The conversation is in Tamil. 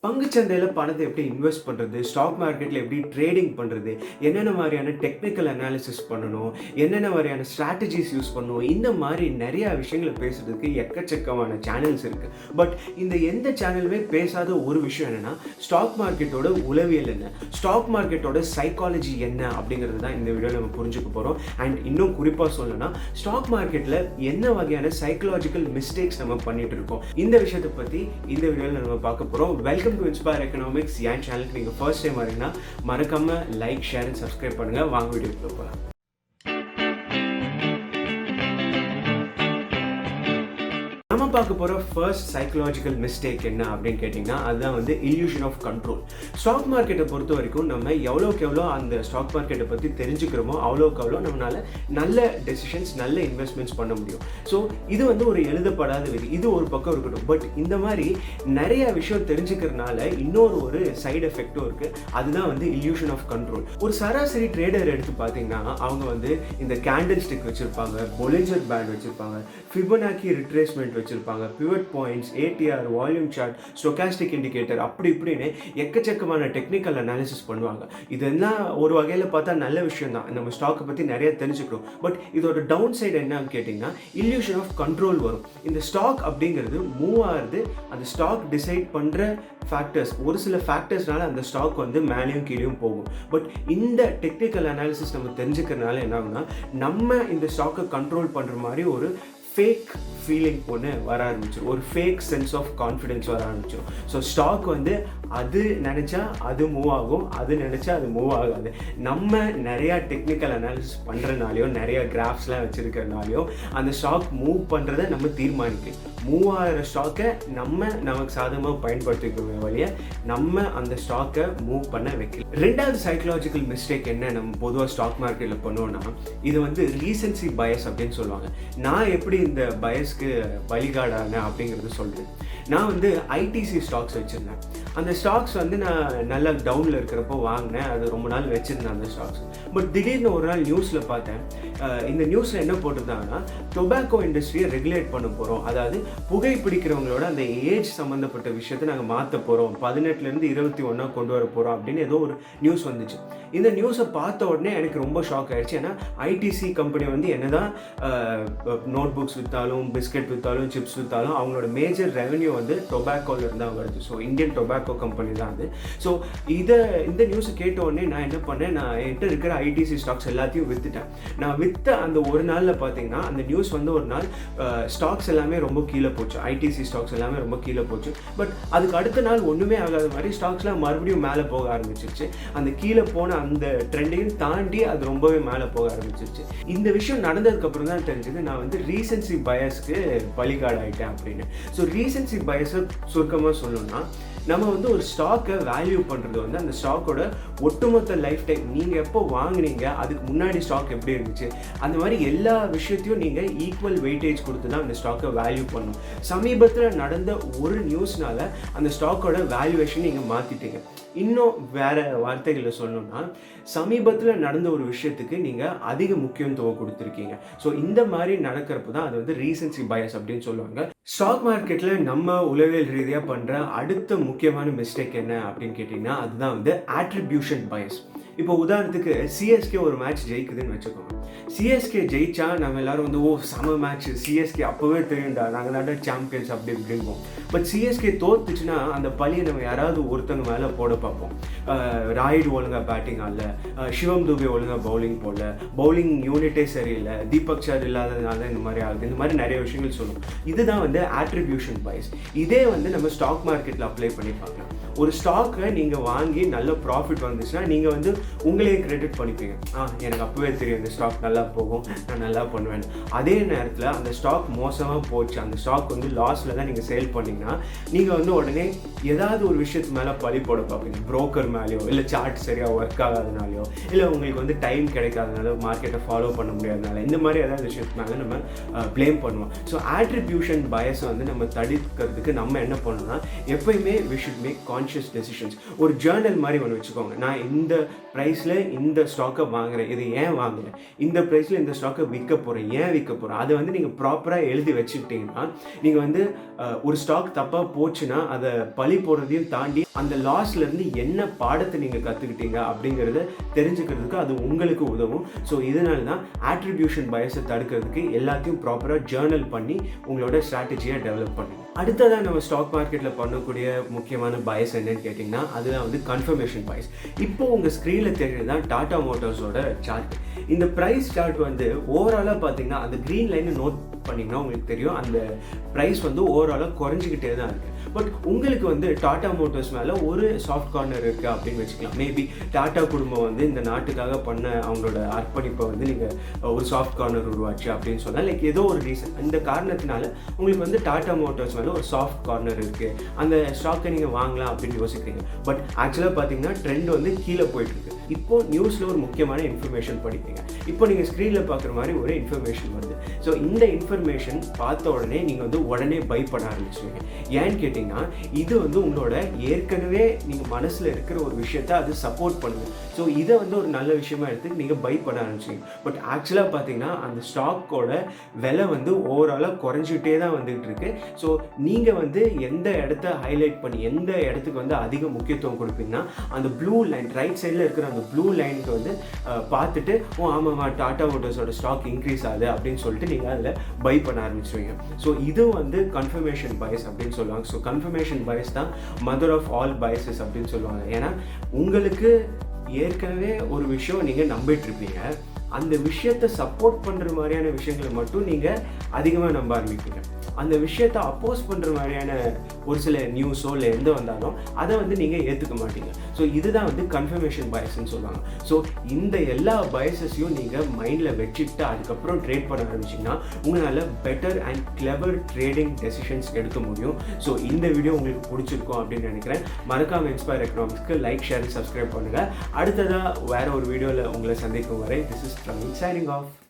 பங்குச்சந்தையில் பணத்தை எப்படி இன்வெஸ்ட் பண்ணுறது, ஸ்டாக் மார்க்கெட்டில் எப்படி ட்ரேடிங் பண்ணுறது, என்னென்ன மாதிரியான டெக்னிக்கல் அனாலிசிஸ் பண்ணணும், என்னென்ன மாதிரியான ஸ்ட்ராட்டஜிஸ் யூஸ் பண்ணணும், இந்த மாதிரி நிறையா விஷயங்களை பேசுகிறதுக்கு எக்கச்சக்கமான சேனல்ஸ் இருக்குது. பட் இந்த எந்த சேனலுமே பேசாத ஒரு விஷயம் என்னென்னா, ஸ்டாக் மார்க்கெட்டோட உளவியல் என்ன, ஸ்டாக் மார்க்கெட்டோட சைக்காலஜி என்ன அப்படிங்கிறது தான் இந்த வீடியோவில் நம்ம புரிஞ்சுக்க போகிறோம். அண்ட் இன்னும் குறிப்பாக சொல்லணும்னா, ஸ்டாக் மார்க்கெட்டில் என்ன வகையான சைக்கலாஜிக்கல் மிஸ்டேக்ஸ் நம்ம பண்ணிட்டு இருக்கோம், இந்த விஷயத்தை பற்றி இந்த வீடியோவில் நம்ம பார்க்க போகிறோம். Welcome to inspire economics. என் சேனலுக்கு நீங்கள் ஃபர்ஸ்ட் டைம் வரீங்கன்னா மறக்காம லைக், ஷேர் அண்ட் சப்ஸ்கிரைப் பண்ணுங்கள். வாங்க வீடியோக்குள்ள போகலாம். நம்ம பார்க்க போகிற ஃபர்ஸ்ட் சைக்கலாஜிக்கல் மிஸ்டேக் என்ன அப்படின்னு கேட்டிங்கன்னா, அதுதான் வந்து இல்யூஷன் ஆஃப் கண்ட்ரோல். ஸ்டாக் மார்க்கெட்டை பொறுத்த வரைக்கும் நம்ம எவ்வளோக்கு எவ்வளோ அந்த ஸ்டாக் மார்க்கெட்டை பற்றி தெரிஞ்சுக்கிறோமோ அவ்வளோக்கு அவ்வளோ நம்மளால் நல்ல டெசிஷன்ஸ், நல்ல இன்வெஸ்ட்மெண்ட்ஸ் பண்ண முடியும். ஸோ இது வந்து ஒரு எழுதப்படாத விதி. இது ஒரு பக்கம் இருக்கட்டும். பட் இந்த மாதிரி நிறைய விஷயம் தெரிஞ்சுக்கிறதுனால இன்னொரு சைடு எஃபெக்டும் இருக்குது. அதுதான் வந்து இல்யூஷன் ஆஃப் கண்ட்ரோல். ஒரு சராசரி ட்ரேடர் எடுத்து பார்த்தீங்கன்னா, அவங்க வந்து இந்த கேண்டில் ஸ்டிக் வச்சுருப்பாங்க, பொலிஞ்சர் பேண்ட் வச்சுருப்பாங்க, ஃபிபனாக்கி ரிட்ரேஸ்மெண்ட் வச்சிருப்பாங்க, pivot points, ATR, volume chart, stochastic indicator, அப்படி இப்படின்னு எக்கச்சக்கமான டெக்னிக்கல் அனாலிசிஸ் பண்ணுவாங்க. இதெல்லாம் ஒரு வகையில் பார்த்தா நல்ல விஷயம் தான், நம்ம ஸ்டாக்கை பற்றி நிறைய தெரிஞ்சுக்கிறோம். பட் இதோட டவுன் சைடு என்னன்னு கேட்டிங்கன்னா, இல்யூஷன் ஆஃப் கண்ட்ரோல் வரும். இந்த ஸ்டாக் அப்படிங்கிறது மூவ் ஆகுது, அந்த ஸ்டாக் டிசைட் பண்ணுற ஃபேக்டர்ஸ், ஒரு சில ஃபேக்டர்ஸ்னால அந்த ஸ்டாக் வந்து மேலேயும் கீழேயும் போகும். பட் இந்த டெக்னிக்கல் அனாலிசிஸ் நம்ம தெரிஞ்சுக்கிறதுனால என்ன ஆகுனா, நம்ம இந்த ஸ்டாக்கை கண்ட்ரோல் பண்ணுற மாதிரி ஒரு ஃபேக் ஃபீலிங் ஒன்று வர ஆரம்பிச்சிடும், ஒரு ஃபேக் சென்ஸ் ஆஃப் கான்ஃபிடென்ஸ் வர ஆரம்பிச்சிடும். ஸோ ஸ்டாக் வந்து அது நினச்சா அது மூவ் ஆகும், அது நினச்சா அது மூவ் ஆகாது. நம்ம நிறையா டெக்னிக்கல் அனாலிசிஸ் பண்ணுறதுனாலையோ, நிறையா கிராஃப்ஸ்லாம் வச்சுருக்கிறதுனாலையோ அந்த ஸ்டாக் மூவ் பண்ணுறதை நம்ம தீர்மானிக்கலாம். மூவ் ஆகிற ஸ்டாக்கை நமக்கு சாதகமாக பயன்படுத்திக்கிறோமே வழியை நம்ம அந்த ஸ்டாக்கை மூவ் பண்ண வைக்கலாம். ரெண்டாவது சைக்கலாஜிக்கல் மிஸ்டேக் என்ன நம்ம பொதுவாக ஸ்டாக் மார்க்கெட்டில் பண்ணுவோம்னா, இது வந்து ரீசன்சி பயஸ் அப்படின்னு சொல்லுவாங்க. நான் எப்படி இந்த பயஸ்க்கு வழிகாடான அப்படிங்கிறது சொல்கிறேன். நான் வந்து ஐடிசி ஸ்டாக்ஸ் வச்சுருந்தேன். அந்த ஸ்டாக்ஸ் வந்து நான் நல்லா டவுனில் இருக்கிறப்போ வாங்கினேன், அது ரொம்ப நாள் வச்சுருந்தேன் அந்த ஸ்டாக்ஸ். பட் திடீர்னு ஒரு நாள் நியூஸில் பார்த்தேன், இந்த நியூஸில் என்ன போட்டிருந்தாங்கன்னா, டொபாக்கோ இண்டஸ்ட்ரியை ரெகுலேட் பண்ண போகிறோம், அதாவது புகைப்பிடிக்கிறவங்களோட அந்த ஏஜ் சம்மந்தப்பட்ட விஷயத்தை நாங்கள் மாற்ற போகிறோம், 18லேருந்து 21 கொண்டு வர போகிறோம் அப்படின்னு ஏதோ ஒரு நியூஸ் வந்துச்சு. இந்த நியூஸை பார்த்த உடனே எனக்கு ரொம்ப ஷாக் ஆகிடுச்சு. ஏன்னா ஐடிசி கம்பெனி வந்து என்ன தான் நோட் புக்ஸ் விற்றாலும், பிஸ்கெட் விற்றாலும், சிப்ஸ் விற்றாலும் அவங்களோட மேஜர் ரெவன்யூ வந்து டொபாக்கோவில் தான் வருது. ஸோ இந்தியன் டொபாக்கோ கம்பெனி தான் அது. ஸோ இந்த நியூஸை கேட்ட உடனே நான் என்ன பண்ணேன், நான் என்கிட்ட இருக்கிற ஐடிசி ஸ்டாக்ஸ் எல்லாத்தையும் விற்றுட்டேன். நான் விற்ற அந்த ஒரு நாளில் பார்த்தீங்கன்னா, அந்த நியூஸ் வந்து ஒரு நாள் ஸ்டாக்ஸ் எல்லாமே ரொம்ப கீழே போச்சு, ஐடிசி ஸ்டாக்ஸ் எல்லாமே ரொம்ப கீழே போச்சு. பட் அதுக்கு அடுத்த நாள் ஒன்றுமே ஆகாத மாதிரி ஸ்டாக்ஸ்லாம் மறுபடியும் மேலே போக ஆரம்பிச்சிருச்சு. அந்த கீழே போன அந்த ட்ரெண்டையும் தாண்டி அது ரொம்பவே மேலே போக ஆரம்பிச்சிருச்சு. இந்த விஷயம் நடந்ததுக்கப்புறம் தான் தெரிஞ்சது நான் வந்து ரீசன்சி பயஸ்க்கு பலிகாடு ஆகிட்டேன் அப்படின்னு. ஸோ ரீசன்சி பயஸை சுருக்கமாக சொல்லணும்னா, நம்ம வந்து ஒரு ஸ்டாக்கை வேல்யூ பண்ணுறது வந்து அந்த ஸ்டாக்கோட ஒட்டுமொத்த லைஃப் டைம், நீங்கள் எப்போ வாங்கினீங்க, அதுக்கு முன்னாடி ஸ்டாக் எப்படி இருந்துச்சு, அந்த மாதிரி எல்லா விஷயத்தையும் நீங்கள் ஈக்குவல் வெயிட்டேஜ் கொடுத்து தான் அந்த ஸ்டாக்கை வேல்யூ பண்ணணும். சமீபத்தில் நடந்த ஒரு நியூஸ்னால அந்த ஸ்டாக்கோட வேல்யூவேஷன் நீங்கள் மாற்றிட்டீங்க. இன்னும் வேறு வார்த்தைகளில் சொல்லணும்னா, சமீபத்தில் நடந்த ஒரு விஷயத்துக்கு நீங்கள் அதிக முக்கியத்துவம் கொடுத்துருக்கீங்க. ஸோ இந்த மாதிரி நடக்கிறப்ப தான் அது வந்து ரீசன்சி பயஸ் அப்படின்னு சொல்லுவாங்க. ஸ்டாக் மார்க்கெட்டில் நம்ம உளவியல் ரீதியாக பண்ணுற அடுத்த முக்கியமான மிஸ்டேக் என்ன அப்படின்னு கேட்டிங்கன்னா, அதுதான் வந்து ஆட்ரிபியூஷன் பயஸ். இப்போ உதாரணத்துக்கு சிஎஸ்கே ஒரு மேட்ச் ஜெயிக்குதுன்னு வச்சுக்கோங்க. சிஎஸ்கே ஜெயிச்சா நம்ம எல்லாரும் வந்து செம மேட்ச், சிஎஸ்கே அப்போவே தெரியும்டா, நாங்கள் தான் சாம்பியன்ஸ் அப்படி இப்படிம்போம். பட் சிஎஸ்கே தோத்துச்சுன்னா அந்த பழியை நம்ம யாராவது ஒருத்தங்க மேலே போட பார்ப்போம். ராய்டு ஒழுங்காக பேட்டிங் ஆடல, சிவம் துபே ஒழுங்காக பவுலிங் போடல, பவுலிங் யூனிட்டே சரியில்லை, தீபக் சார் இல்லாததுனால இந்த மாதிரி ஆகுது, இந்த மாதிரி நிறைய விஷயங்கள் சொல்லுவோம். இதுதான் வந்து ஆட்ரிபியூஷன் பயஸ். இதே வந்து நம்ம ஸ்டாக் மார்க்கெட்டில் அப்ளை பண்ணி பார்க்கலாம். ஒரு ஸ்டாக்கை நீங்கள் வாங்கி நல்ல ப்ராஃபிட் வந்துச்சுன்னா நீங்கள் வந்து உங்களே கிரெடிட் பண்ணிப்பீங்க. எனக்கு அப்போவே தெரியும் இந்த ஸ்டாக் நல்லா போகும், நான் நல்லா பண்ணுவேன். அதே நேரத்தில் அந்த ஸ்டாக் மோசமாக போச்சு, அந்த ஸ்டாக் வந்து லாஸில் தான் நீங்கள் சேல் பண்ணிங்கன்னா, நீங்கள் வந்து உடனே ஏதாவது ஒரு விஷயத்து மேலே பழி போட பார்ப்பீங்க. புரோக்கர் மேலேயோ, இல்லை சார்ட் சரியாக ஒர்க் ஆகாதனாலையோ, இல்லை உங்களுக்கு வந்து டைம் கிடைக்காதனால, மார்க்கெட்டை ஃபாலோ பண்ண முடியாதனால, இந்த மாதிரி ஏதாவது விஷயத்து மேலே நம்ம ப்ளேம் பண்ணுவோம். ஸோ ஆட்ரிபியூஷன் பயஸை வந்து நம்ம தடுக்கிறதுக்கு நம்ம என்ன பண்ணணும்னா, எப்பயுமே we should make conscious decisions. ஒரு ஜேர்னல் மாதிரி ஒன்று வச்சுக்கோங்க. நான் இந்த ப்ரைஸில் இந்த ஸ்டாக்கை வாங்குறேன், இது ஏன் வாங்குறேன், இந்த ப்ரைஸில் இந்த ஸ்டாக்கை விற்க போகிறேன், ஏன் விற்க போகிறேன், அதை வந்து நீங்கள் ப்ராப்பராக எழுதி வச்சுக்கிட்டிங்கன்னா, நீங்கள் வந்து ஒரு ஸ்டாக் தப்பாக போச்சுன்னா அதை பழி பலி போடுறதையும் தாண்டி அந்த லாஸ்லேருந்து என்ன பாடத்தை நீங்கள் கற்றுக்கிட்டீங்க அப்படிங்கிறத தெரிஞ்சுக்கிறதுக்கு அது உங்களுக்கு உதவும். ஸோ இதனால தான் ஆட்ரிபியூஷன் பயஸை தடுக்கிறதுக்கு எல்லாத்தையும் ப்ராப்பராக ஜேர்னல் பண்ணி உங்களோட ஸ்ட்ராட்டஜியை டெவலப் பண்ணுங்க. அடுத்ததாக நம்ம ஸ்டாக் மார்க்கெட்டில் பண்ணக்கூடிய முக்கியமான பயஸ் என்னன்னு கேட்டிங்கன்னா அதுதான் வந்து கன்ஃபர்மேஷன் பயஸ். இப்போ உங்கள் ஸ்க்ரீனில் தெரியுது தான் டாடா மோட்டார்ஸோட சார்ட். இந்த ப்ரைஸ் சார்ட் வந்து ஓவராலாக பார்த்தீங்கன்னா அந்த க்ரீன் லைனை நோட் பண்ணிங்கன்னா உங்களுக்கு தெரியும் அந்த ப்ரைஸ் வந்து ஓவராலாக குறைஞ்சிக்கிட்டே தான் இருக்குது. பட் உங்களுக்கு வந்து டாடா மோட்டார்ஸ் மேலே ஒரு சாஃப்ட் கார்னர் இருக்குது அப்படின்னு வச்சுக்கலாம். மேபி டாடா குடும்பம் வந்து இந்த நாட்டுக்காக பண்ண அவங்களோட அர்ப்பணிப்பை வந்து நீங்கள் ஒரு சாஃப்ட் கார்னர் உருவாச்சு அப்படின்னு சொன்னால் லைக் ஏதோ ஒரு ரீசன் இந்த காரணத்தினால உங்களுக்கு வந்து டாடா மோட்டார்ஸ் மேலே ஒரு சாஃப்ட் கார்னர் இருக்குது, அந்த ஸ்டாக்கை நீங்கள் வாங்கலாம் அப்படின்னு யோசிக்கிறீங்க. பட் ஆக்சுவலாக பார்த்தீங்கன்னா ட்ரெண்ட் வந்து கீழே போயிட்டுருக்கு. இப்போது நியூஸில் ஒரு முக்கியமான இன்ஃபர்மேஷன் படிப்பீங்க. இப்போ நீங்கள் ஸ்க்ரீனில் பார்க்குற மாதிரி ஒரு இன்ஃபர்மேஷன் வருது. ஸோ இந்த இன்ஃபர்மேஷன் பார்த்த உடனே நீங்கள் வந்து உடனே பை பண்ண ஆரம்பிச்சுவீங்க. ஏன்னு கேட்டிங்கன்னா இது வந்து உங்களோட ஏற்கனவே நீங்கள் மனசில் இருக்கிற ஒரு விஷயத்தை அது சப்போர்ட் பண்ணுது. ஸோ இதை வந்து ஒரு நல்ல விஷயமா எடுத்து நீங்கள் பை பண்ண ஆரம்பிச்சிங்க. பட் ஆக்சுவலாக பார்த்தீங்கன்னா அந்த ஸ்டாக்கோட விலை வந்து ஓவராலாக குறைஞ்சிக்கிட்டே தான் வந்துகிட்டு இருக்கு. ஸோ நீங்கள் வந்து எந்த இடத்த ஹைலைட் பண்ணி எந்த இடத்துக்கு வந்து அதிக முக்கியத்துவம் கொடுப்பீங்கன்னா அந்த ப்ளூ லைன் ரைட் சைடில் இருக்கிற அந்த ப்ளூ லைனுக்கு வந்து பார்த்துட்டு ஆமாம்மா டாடா மோட்டார்ஸோட ஸ்டாக் இன்க்ரீஸ் ஆகுது அப்படின்னு சொல்லிட்டு நீங்கள் அதில் பை பண்ண ஆரம்பிச்சுருவீங்க. ஸோ இது வந்து கன்ஃபர்மேஷன் பயஸ் அப்படின்னு சொல்லுவாங்க. ஸோ கன்ஃபர்மேஷன் பயஸ் தான் மதர் ஆஃப் ஆல் பயசஸ் அப்படின்னு சொல்லுவாங்க. ஏன்னா உங்களுக்கு ஏற்கனவே ஒரு விஷயம் நீங்கள் நம்பிட்டு இருப்பீங்க, அந்த விஷயத்தை சப்போர்ட் பண்ணுற மாதிரியான விஷயங்களை மட்டும் நீங்கள் அதிகமாக நம்ப ஆரம்பிப்பீங்க. அந்த விஷயத்தை அப்போஸ் பண்ணுற மாதிரியான ஒரு சில நியூஸோ இல்லை எந்த வந்தாலும் அதை வந்து நீங்கள் ஏற்றுக்க மாட்டீங்க. ஸோ இதுதான் வந்து கன்ஃபர்மேஷன் பயஸ்ன்னு சொல்லுவாங்க. ஸோ இந்த எல்லா பயசஸையும் நீங்கள் மைண்டில் வச்சுக்கிட்டு அதுக்கப்புறம் ட்ரேட் பண்ண ஆரம்பிச்சிங்கன்னா உங்களால் better and clever trading decisions எடுக்க முடியும். ஸோ இந்த வீடியோ உங்களுக்கு பிடிச்சிருக்கும் அப்படின்னு நினைக்கிறேன். மறக்காமல் இன்ஸ்பயர் எக்கனாமிக்ஸ்க்கு லைக், ஷேர், சப்ஸ்கிரைப் பண்ணுங்கள். அடுத்ததாக வேறு ஒரு வீடியோவில் உங்களை சந்திக்கும் வரை திஸ் இஸ் Signing off.